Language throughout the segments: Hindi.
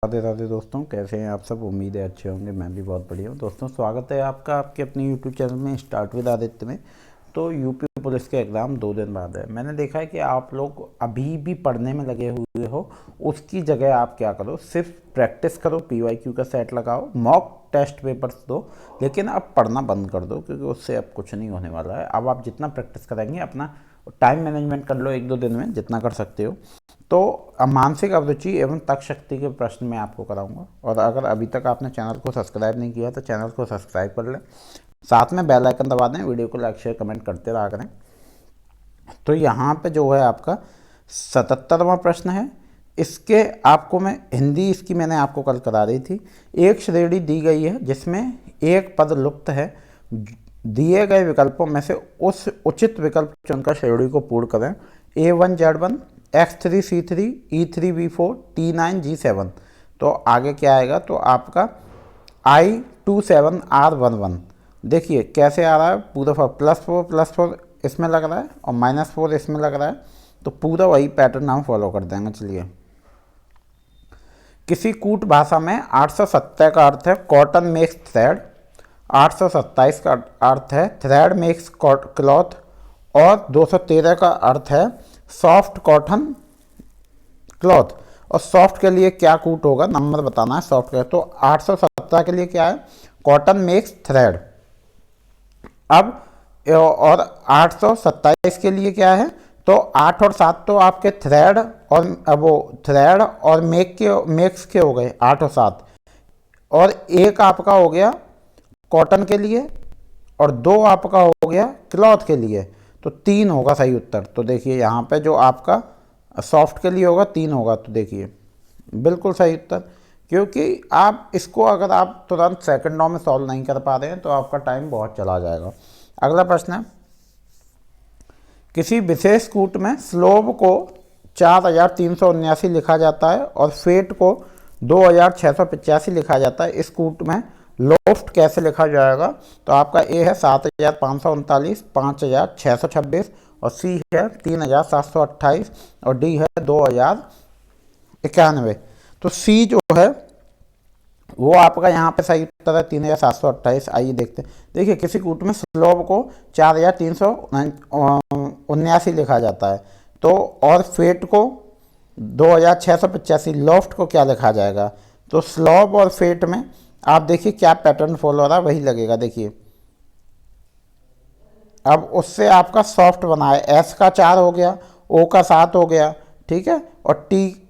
राधे राधे दोस्तों, कैसे हैं आप सब। उम्मीद है अच्छे होंगे। मैं भी बहुत बढ़िया हूँ। दोस्तों, स्वागत है आपका आपके अपने यूट्यूब चैनल में स्टार्ट विद आदित्य में। तो यूपी पुलिस के एग्ज़ाम 2 दिन बाद है। मैंने देखा है कि आप लोग अभी भी पढ़ने में लगे हुए हो। उसकी जगह आप क्या करो, सिर्फ प्रैक्टिस करो, पीवाईक्यू का सेट लगाओ, मॉक टेस्ट पेपर्स दो, लेकिन अब पढ़ना बंद कर दो, क्योंकि उससे अब कुछ नहीं होने वाला है। अब आप जितना प्रैक्टिस करेंगे, अपना टाइम मैनेजमेंट कर लो 1-2 दिन में जितना कर सकते हो। तो अब मानसिक अभिरुचि एवं तर्क शक्ति के प्रश्न मैं आपको कराऊंगा। और अगर अभी तक आपने चैनल को सब्सक्राइब नहीं किया तो चैनल को सब्सक्राइब कर लें, साथ में बेल आइकन दबा दें, वीडियो को लाइक शेयर कमेंट करते रहा करें। तो यहाँ पे जो है आपका 77वां प्रश्न है। इसके आपको मैं हिंदी इसकी मैंने आपको कल करा दी थी। एक श्रेणी दी गई है जिसमें एक पद लुप्त है। दिए गए विकल्पों में से उस उचित विकल्प चुनकर श्रेणी को पूर्ण करें। A1Z1, X3C3, E3B4, T9G7। तो आगे क्या आएगा, तो आपका I27R11। देखिए कैसे आ रहा है, पूरा +4 इसमें लग रहा है और -4 इसमें लग रहा है। तो पूरा वही पैटर्न हम फॉलो कर देंगे। चलिए, किसी कूट भाषा में 870 का अर्थ है कॉटन मेक्स थ्रेड, 827 का अर्थ है थ्रेड मेक्स क्लॉथ, और 213 का अर्थ है सॉफ्ट कॉटन क्लॉथ। और सॉफ्ट के लिए क्या कूट होगा, नंबर बताना है सॉफ्ट का। तो 817 के लिए क्या है, कॉटन मेक्स थ्रेड। अब और 827 के लिए क्या है, तो 8 और 7 तो आपके थ्रेड और वो थ्रेड और मेक्स के हो गए 8 और 7, और एक आपका हो गया कॉटन के लिए और 2 आपका हो गया क्लॉथ के लिए। तो 3 होगा सही उत्तर। तो देखिए यहाँ पे जो आपका सॉफ्ट के लिए होगा 3 होगा। तो देखिए बिल्कुल सही उत्तर, क्योंकि आप इसको अगर आप तुरंत सेकंडों में सॉल्व नहीं कर पा रहे हैं तो आपका टाइम बहुत चला जाएगा। अगला प्रश्न है, किसी विशेष कूट में स्लोब को 4379 लिखा जाता है और फेट को 2685 लिखा जाता है। इस कूट में लोफ्ट कैसे लिखा जाएगा, तो आपका ए है 7539, 5626 और सी है 3728 और डी है 2091। तो सी जो है वो आपका यहाँ पे सही उत्तर है 3728। आइए देखते हैं। देखिए किसी कूट में स्लोब को 4379 लिखा जाता है, तो और फेट को 2685, लॉफ्ट को क्या लिखा जाएगा। तो स्लोब और फेट में आप देखिए क्या पैटर्न फॉलो हो रहा है, वही लगेगा। देखिए अब उससे आपका सॉफ्ट बना है, एस का 4 हो गया, ओ का 7 हो गया, ठीक है, और टी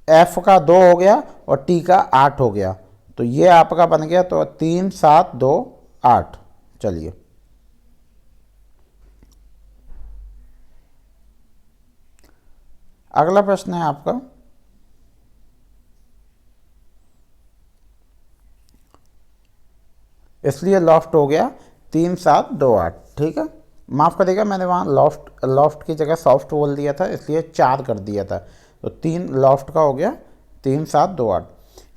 एफ का 2 हो गया और टी का 8 हो गया। तो ये आपका बन गया, तो 3 7 2 8। चलिए, अगला प्रश्न है आपका, इसलिए लॉफ्ट हो गया 3 7 2 8। ठीक है, माफ़ करिएगा, मैंने वहाँ लॉफ्ट की जगह सॉफ्ट बोल दिया था, इसलिए 4 कर दिया था। तो 3 लॉफ्ट का हो गया 3 7 2 8।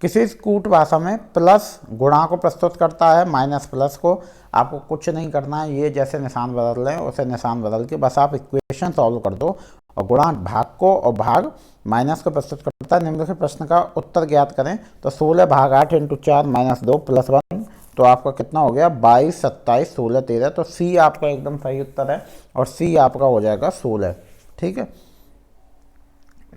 किसी कूट भाषा में प्लस गुणा को प्रस्तुत करता है, माइनस प्लस को। आपको कुछ नहीं करना है, ये जैसे निशान बदल रहे हैं उसे निशान बदल के बस आप इक्वेशन सॉल्व कर दो। और गुणा भाग को और भाग माइनस को प्रस्तुत करता है। निम्नलिखित प्रश्न का उत्तर ज्ञात करें। तो 16 भाग 8 × 4 - 2 + 1, तो आपका कितना हो गया 22 27 16 13। तो सी आपका एकदम सही उत्तर है और सी आपका हो जाएगा 16। ठीक है,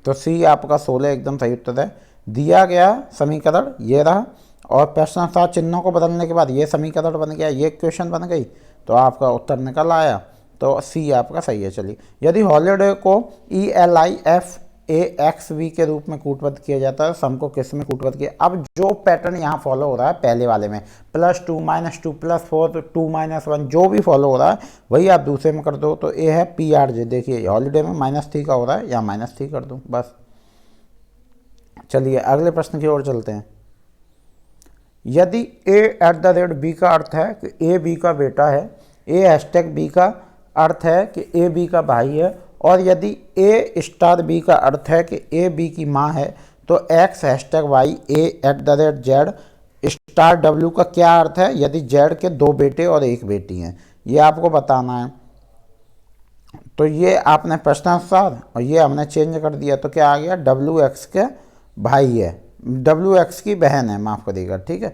तो सी आपका 16 एकदम सही उत्तर है। दिया गया समीकरण ये रहा, और प्रश्नानुसार चिन्हों को बदलने के बाद ये समीकरण बन गया, ये इक्वेशन बन गई, तो आपका उत्तर निकल आया। तो सी आपका सही है। चलिए, यदि हॉलीडे को ELIFAXV के रूप में कूटबद्ध किया जाता है, सम को किस में कूटबद्ध किया। अब जो पैटर्न यहाँ फॉलो हो रहा है पहले वाले में, +2 -2 +4 2 -1, जो भी फॉलो हो रहा है वही आप दूसरे में कर दो। तो ए है PRJ। देखिए हॉलीडे में -3 का हो रहा है, यहाँ -3 कर दूँ बस। चलिए अगले प्रश्न की ओर चलते हैं। यदि A@B का अर्थ है कि A B का बेटा है, A#B का अर्थ है कि A B का भाई है, और यदि A*B का अर्थ है कि A B की माँ है, तो X#Y A@Z*W का क्या अर्थ है, यदि Z के 2 बेटे और 1 बेटी हैं। ये आपको बताना है। तो ये आपने प्रश्नानुसार और ये हमने चेंज कर दिया, तो क्या आ गया WX के भाई है, डब्ल्यू एक्स की बहन है, माफ़ करिएगा, ठीक है।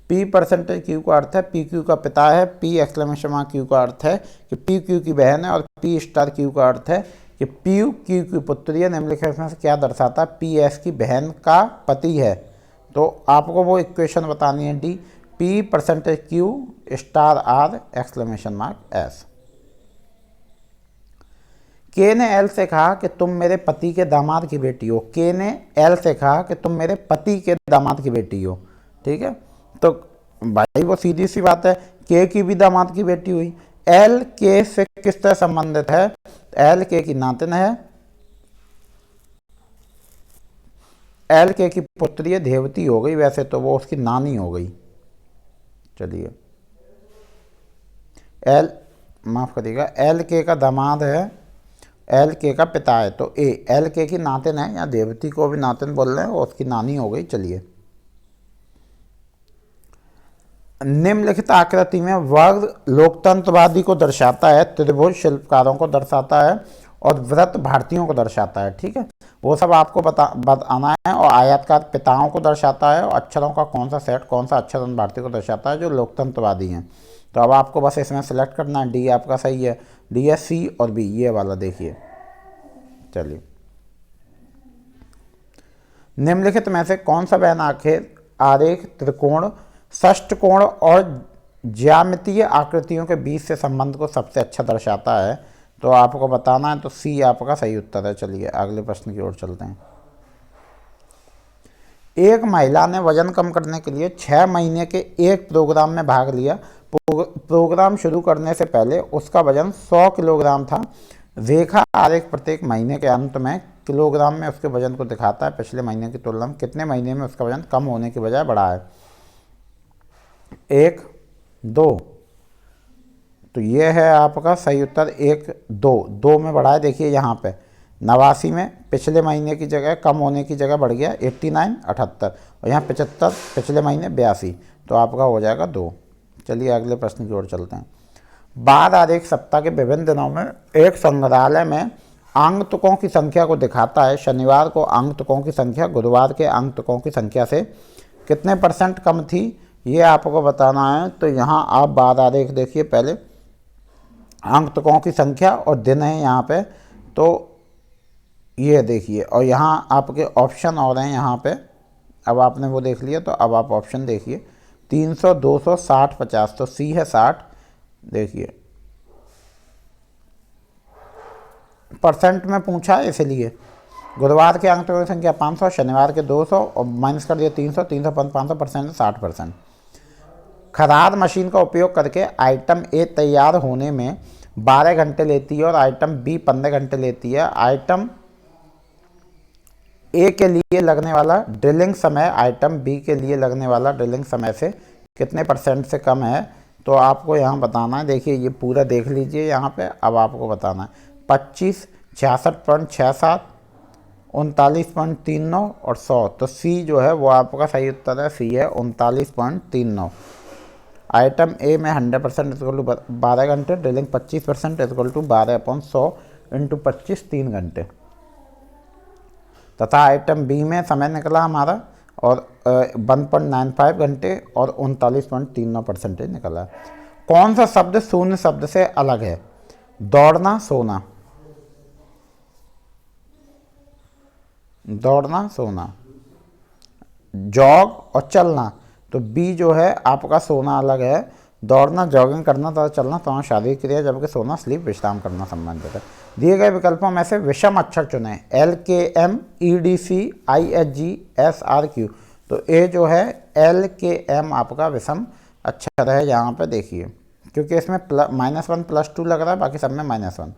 पी परसेंटेज क्यू का अर्थ है पी क्यू का पिता है, पी एक्सक्लेमेशन मार्क क्यू का अर्थ है कि पी क्यू की बहन है, और पी स्टार क्यू का अर्थ है कि पी यू क्यू की पुत्री है। निम्नलिखित में से क्या दर्शाता है? पी एस की बहन का पति है। तो आपको वो इक्वेशन बतानी है D, P percentage Q star R exclamation mark S. के ने एल से कहा कि तुम मेरे पति के दामाद की बेटी हो। के ने एल से कहा कि तुम मेरे पति के दामाद की बेटी हो, ठीक है। तो भाई वो सीधी सी बात है, के की भी दामाद की बेटी हुई। एल के से किस तरह संबंधित है? एल के की नातिन है, एल के की पुत्री है, देवती हो गई, वैसे तो वो उसकी नानी हो गई। चलिए, एल माफ करिएगा, एल के का दामाद है, एल के का पिता है, तो ए एल के की नातिन है, या देवती को भी नातिन बोल रहे हैं, वो उसकी नानी हो गई। चलिए, निम्नलिखित आकृति में वर्ग लोकतंत्रवादी को दर्शाता है, त्रिभुज शिल्पकारों को दर्शाता है, और व्रत भारतीयों को दर्शाता है, ठीक है। वो सब आपको बताना है। और आयतकार पिताओं को दर्शाता है, और अक्षरों का कौन सा सेट, कौन सा अक्षर उन भारतीयों को दर्शाता है जो लोकतंत्रवादी हैं। तो अब आपको बस इसमें सेलेक्ट करना है, डी आपका सही है, डी है, सी और बी, ये वाला देखिए। चलिए, निम्नलिखित में से कौन सा बहन आरेख त्रिकोण, षष्ठकोण और ज्यामितीय आकृतियों के बीच से संबंध को सबसे अच्छा दर्शाता है? तो आपको बताना है, तो सी आपका सही उत्तर है। चलिए अगले प्रश्न की ओर चलते हैं। एक महिला ने वजन कम करने के लिए 6 महीने के एक प्रोग्राम में भाग लिया। प्रोग्राम शुरू करने से पहले उसका वजन 100 किलोग्राम था। रेखा आरेख प्रत्येक महीने के अंत में किलोग्राम में उसके वजन को दिखाता है। पिछले महीने की तुलना में कितने महीने में उसका वजन कम होने की बजाय बढ़ा है? 1, 2, तो ये है आपका सही उत्तर 1, 2 में बढ़ा है। देखिए यहाँ पे 89 में पिछले महीने की जगह कम होने की जगह बढ़ गया 89, 78, और यहाँ 75 पिछले महीने 82, तो आपका हो जाएगा 2। चलिए अगले प्रश्न की ओर चलते हैं। बाद आरेख सप्ताह के विभिन्न दिनों में एक संग्रहालय में आगंतुकों की संख्या को दिखाता है। शनिवार को आगंतुकों की संख्या गुरुवार के आगंतुकों की संख्या से कितने % कम थी, ये आपको बताना है। तो यहाँ आप बाद आरेख देखिए, पहले आगंतुकों की संख्या और दिन है यहाँ पे, तो ये देखिए, और यहाँ आपके ऑप्शन और हैं यहाँ पे। अब आपने वो देख लिया, तो अब आप ऑप्शन देखिए, 300, 200, 60, 50, तो सी है 60। देखिए % में पूछा है, इसलिए गुरुवार के आगंतुकों की संख्या 500, शनिवार के 200, और माइनस कर दिया 300, 300 500 % 60%। खराद मशीन का उपयोग करके आइटम ए तैयार होने में 12 घंटे लेती है और आइटम बी 15 घंटे लेती है। आइटम ए के लिए लगने वाला ड्रिलिंग समय आइटम बी के लिए लगने वाला ड्रिलिंग समय से कितने % से कम है? तो आपको यहाँ बताना है। देखिए ये पूरा देख लीजिए यहाँ पे। अब आपको बताना है 25, 66.67, 39.39 और 100। तो सी जो है वो आपका सही उत्तर है, सी है 39.39। आइटम ए में 100% इक्वल टू 12 घंटे, ड्रिलिंग 25% इक्वल टू 12/100 × 25 3 घंटे, तथा आइटम बी में समय निकला हमारा और 1.95 घंटे और 39.39% निकला। कौन सा शब्द शून्य शब्द से अलग है? दौड़ना, सोना, दौड़ना, सोना, जॉग और चलना। तो बी जो है आपका सोना अलग है। दौड़ना जॉगिंग करना तथा चलना तो शारीरिक क्रिया, जबकि सोना स्लीप विश्राम करना संबंधित है। दिए गए विकल्पों में से विषम अक्षर चुनें। LKM, EDC, ISG, SRQ। तो ए जो है LKM आपका विषम अक्षर है। यहाँ पे देखिए, क्योंकि इसमें -1 +2 लग रहा है, बाकी सब में -1।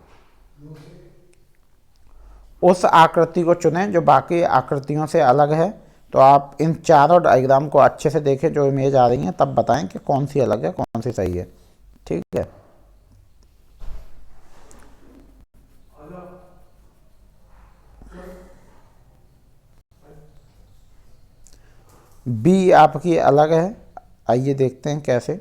उस आकृति को चुनें जो बाकी आकृतियों से अलग है। तो आप इन चारों डायग्राम को अच्छे से देखें जो इमेज आ रही हैं, तब बताएं कि कौन सी अलग है, कौन सी सही है। ठीक है, बी आपकी अलग है। आइए देखते हैं कैसे।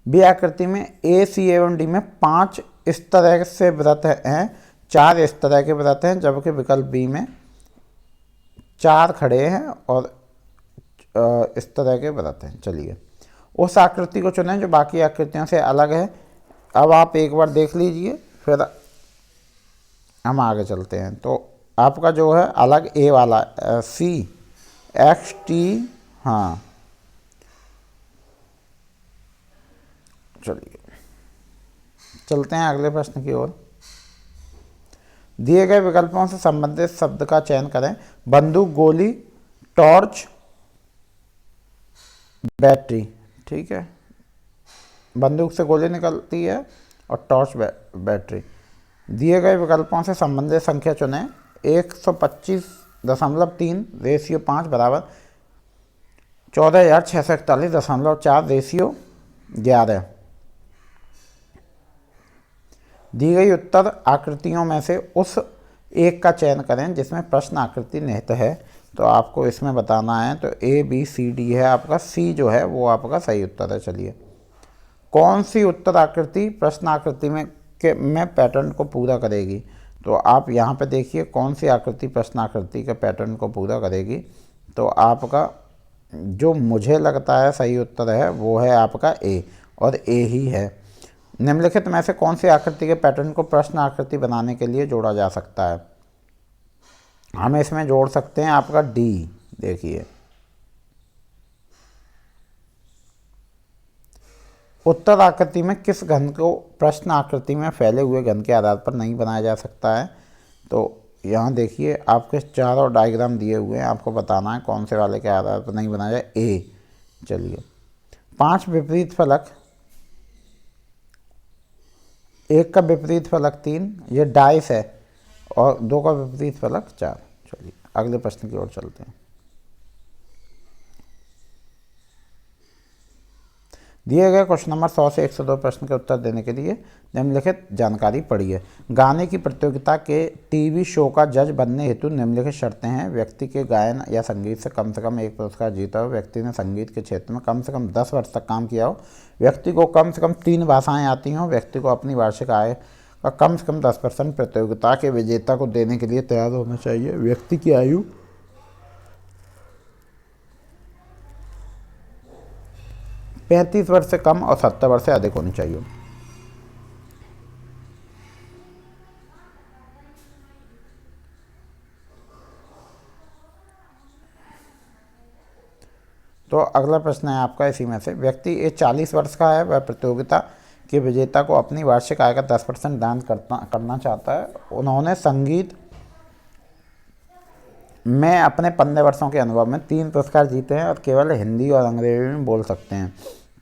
बी आकृति में ए, सी एवं डी में 5 इस तरह से व्रत हैं, 4 इस तरह के व्रत हैं, जबकि विकल्प बी में चार खड़े हैं और इस तरह के व्रत हैं। चलिए उस आकृति को चुनें जो बाकी आकृतियों से अलग है। अब आप एक बार देख लीजिए, फिर हम आगे चलते हैं। तो आपका जो है अलग ए वाला सी एक्स टी, हाँ चलिए चलते हैं अगले प्रश्न की ओर। दिए गए विकल्पों से संबंधित शब्द का चयन करें। बंदूक, गोली, टॉर्च, बैटरी। ठीक है, बंदूक से गोली निकलती है और टॉर्च बैटरी। दिए गए विकल्पों से संबंधित संख्या चुनें। 125.3 रेशियो 5 बराबर 14,641.4 रेशियो 11। दी गई उत्तर आकृतियों में से उस एक का चयन करें जिसमें प्रश्न आकृति निहित है। तो आपको इसमें बताना है, तो ए बी सी डी है आपका, सी जो है वो आपका सही उत्तर है। चलिए कौन सी उत्तर आकृति प्रश्न आकृति में पैटर्न को पूरा करेगी। तो आप यहाँ पे देखिए कौन सी आकृति प्रश्न आकृति के पैटर्न को पूरा करेगी। तो आपका जो मुझे लगता है सही उत्तर है वो है आपका ए, और ए ही है। निम्नलिखित में से कौन सी आकृति के पैटर्न को प्रश्न आकृति बनाने के लिए जोड़ा जा सकता है। हम इसमें जोड़ सकते हैं आपका डी। देखिए उत्तर आकृति में किस घन को प्रश्न आकृति में फैले हुए घन के आधार पर नहीं बनाया जा सकता है। तो यहाँ देखिए आपके चारों डायग्राम दिए हुए हैं, आपको बताना है कौन से वाले के आधार पर नहीं बनाया जाए। ए चलिए 5 विपरीत फलक, एक का विपरीत फलक 3, ये डाइस है, और 2 का विपरीत फलक 4। चलिए अगले प्रश्न की ओर चलते हैं। दिए गए क्वेश्चन नंबर 100 से 102 प्रश्न के उत्तर देने के लिए निम्नलिखित जानकारी पढ़िए। गाने की प्रतियोगिता के टीवी शो का जज बनने हेतु निम्नलिखित शर्तें हैं। व्यक्ति के गायन या संगीत से कम 1 पुरस्कार जीता हो, व्यक्ति ने संगीत के क्षेत्र में कम से कम 10 वर्ष तक काम किया हो, व्यक्ति को कम से कम 3 भाषाएं आती हों, व्यक्ति को अपनी वार्षिक आय का कम से कम 10% प्रतियोगिता के विजेता को देने के लिए तैयार होना चाहिए, व्यक्ति की आयु 35 वर्ष से कम और 70 वर्ष से अधिक होनी चाहिए। तो अगला प्रश्न है आपका इसी में से। व्यक्ति ये 40 वर्ष का है, वह प्रतियोगिता के विजेता को अपनी वार्षिक आय का 10% दान करना चाहता है। उन्होंने संगीत में अपने 15 वर्षों के अनुभव में 3 पुरस्कार जीते हैं और केवल हिंदी और अंग्रेजी में बोल सकते हैं।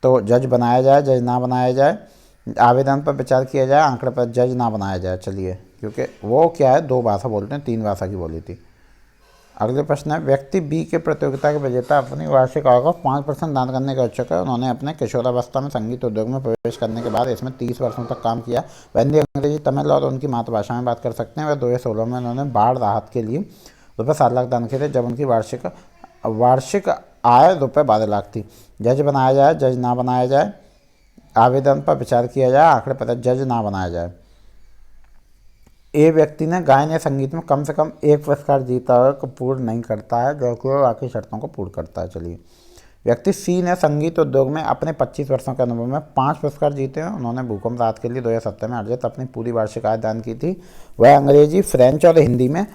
तो जज बनाया जाए, जज ना बनाया जाए, आवेदन पर विचार किया जाए, आंकड़े पर जज ना बनाया जाए। चलिए क्योंकि वो क्या है 2 भाषा बोलते हैं, 3 भाषा की बोली थी। अगले प्रश्न है। व्यक्ति बी के प्रतियोगिता के विजेता अपनी वार्षिक आय का 5% दान करने का इच्छुक है। उन्होंने अपने किशोरावस्था में संगीत उद्योग में प्रवेश करने के बाद इसमें 30 वर्षों तक काम किया। वह हिंदी, अंग्रेजी, तमिल और उनकी मातृभाषा में बात कर सकते हैं। वह 2016 में उन्होंने बाढ़ राहत के लिए ₹7 लाख दान किए थे जब उनकी वार्षिक आय ₹12 लाख थी। जज बनाया जाए, जज ना बनाया जाए, आवेदन पर विचार किया जाए, आंकड़े पर जज ना बनाया जाए। ए व्यक्ति ने गायन या संगीत में कम से कम 1 पुरस्कार जीता है को पूर्ण नहीं करता है, जबकि वह बाकी शर्तों को पूर्ण करता है। चलिए व्यक्ति सी ने संगीत उद्योग में अपने 25 वर्षों के अनुभव में 5 पुरस्कार जीते हैं। उन्होंने भूकंप राहत के लिए 2017 में अर्जित अपनी पूरी वार्षिक आय दान की थी। वह अंग्रेजी, फ्रेंच और हिंदी में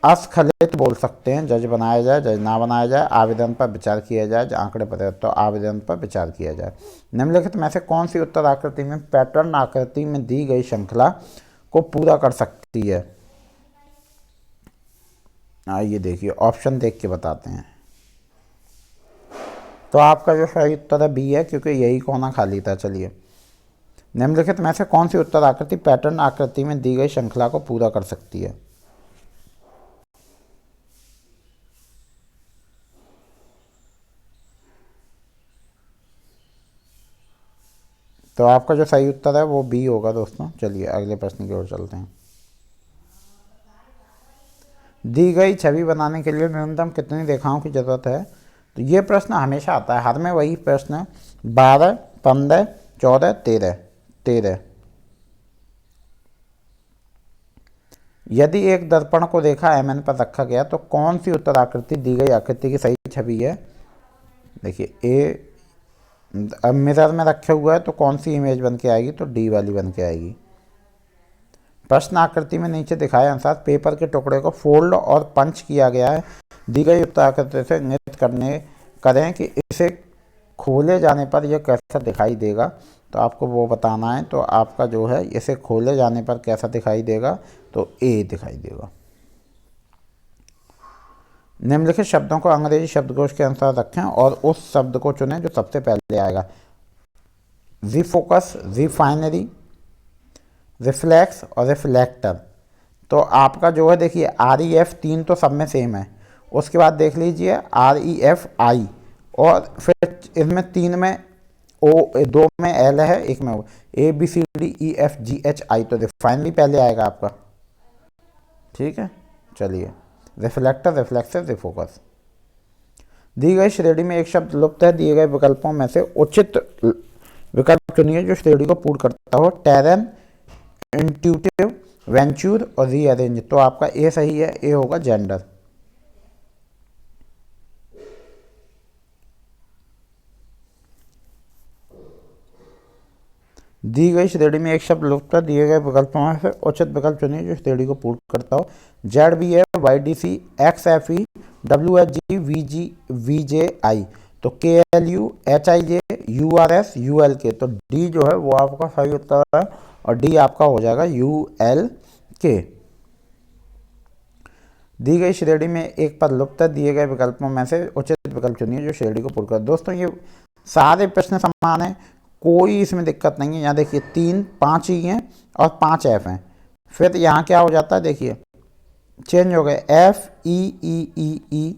अस्खलित बोल सकते हैं। जज बनाया जाए, जज ना बनाया जाए, आवेदन पर विचार किया जाए, आंकड़े पर तो आवेदन पर विचार किया जाए। निम्नलिखित में से कौन सी उत्तर आकृति में पैटर्न आकृति में दी गई श्रृंखला को पूरा कर सकती है। आइए देखिए ऑप्शन देख के बताते हैं। तो आपका जो सही उत्तर है बी है, क्योंकि यही कोना खाली था। चलिए निम्नलिखित में से कौन सी उत्तर आकृति पैटर्न आकृति में दी गई श्रृंखला को पूरा कर सकती है। तो आपका जो सही उत्तर है वो बी होगा दोस्तों। चलिए अगले प्रश्न की ओर चलते हैं। दी गई छवि बनाने के लिए न्यूनतम कितनी रेखाओं की जरूरत है। तो ये प्रश्न हमेशा आता है, हर में वही प्रश्न है। 12, 15, 14, 13। यदि एक दर्पण को रेखा mn पर रखा गया तो कौन सी उत्तराकृति दी गई आकृति की सही छवि है। देखिए ए अब मिरर में रखे हुआ है तो कौन सी इमेज बन के आएगी, तो डी वाली बन के आएगी। प्रश्न आकृति में नीचे दिखाए अनुसार पेपर के टुकड़े को फोल्ड और पंच किया गया है। दी गई उत्तराकृति से इंगित करें कि इसे खोले जाने पर यह कैसा दिखाई देगा। तो आपको वो बताना है। तो आपका जो है इसे खोले जाने पर कैसा दिखाई देगा, तो ए दिखाई देगा। निम्नलिखित शब्दों को अंग्रेजी शब्दकोश के अनुसार रखें और उस शब्द को चुनें जो सबसे पहले आएगा। रिफोकस, रिफाइनरी, रिफ्लेक्स और रिफ्लेक्टर। तो आपका जो है देखिए REF 3 तो सब में सेम है। उसके बाद देख लीजिए REF I, और फिर इसमें 3 में O, 2 में L है, 1 में O, ABCDEFGHI। तो रिफाइनरी पहले आएगा आपका। ठीक है, चलिए रिफ्लेक्टर, रिफ्लेक्सर, रिफोकस। दी गई श्रेणी में एक शब्द लुप्त है। दिए गए विकल्पों में से उचित विकल्प चुनिए जो श्रेणी को पूर्ण करता हो। टेरन, इंट्यूटिव, वेंचूर और रीअरेंज। तो आपका ए सही है, ए होगा जेंडर। दी गई श्रेणी में एक शब्द लुप्त है। दिए गए विकल्पों में से उचित विकल्प चुनिए जो श्रेणी को पूर्ण करता हो। ZBF, YDC, XFE, WHG, VJI। तो KLU, HIJ, URS, ULK। तो डी जो है वो आपका सही उत्तर है और डी आपका हो जाएगा ULK। दी गई श्रेणी में एक पद लुप्त है। दिए गए विकल्पों में से उचित विकल्प चुनिए जो श्रेणी को पूर्ण कर। दोस्तों ये सारे प्रश्न समान हैं, कोई इसमें दिक्कत नहीं है। यहाँ देखिए 3, 5 ही हैं और 5 F हैं। फिर यहाँ क्या हो जाता है, देखिए चेंज हो गए FEEEE,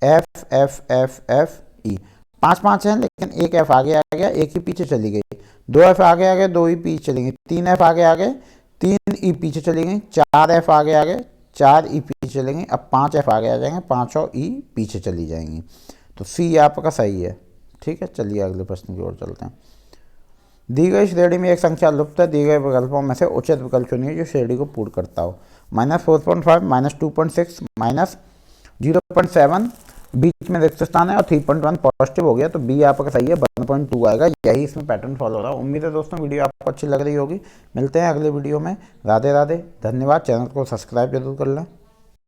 FFFFE। 5 हैं लेकिन एक F आगे आ गया, एक ही पीछे चली गई। 2 F आगे आ गए, 2 ही पीछे चली गई। 3 F आगे आ गए, 3 E पीछे चली गई। 4 F आगे आ गए, 4 E पीछे चली गई। अब 5 F आगे आ जाएंगे, 5 और E पीछे चली जाएंगी। तो C आपका सही है। ठीक है, चलिए अगले प्रश्न की ओर चलते हैं। दी गई श्रेणी में एक संख्या लुप्त है। दिए गए विकल्पों में से उचित विकल्प चुनिए जो श्रेणी को पूर्ण करता हो। -4.5, -2.6, -0.7, बीच में रिक्त स्थान है और 3.1 पॉजिटिव हो गया। तो बी आपका सही है, 1.2 आएगा। यही इसमें पैटर्न फॉलो हो रहा है। उम्मीद है दोस्तों वीडियो आपको अच्छी लग रही होगी। मिलते हैं अगले वीडियो में। राधे राधे, धन्यवाद। चैनल को सब्सक्राइब जरूर कर लें।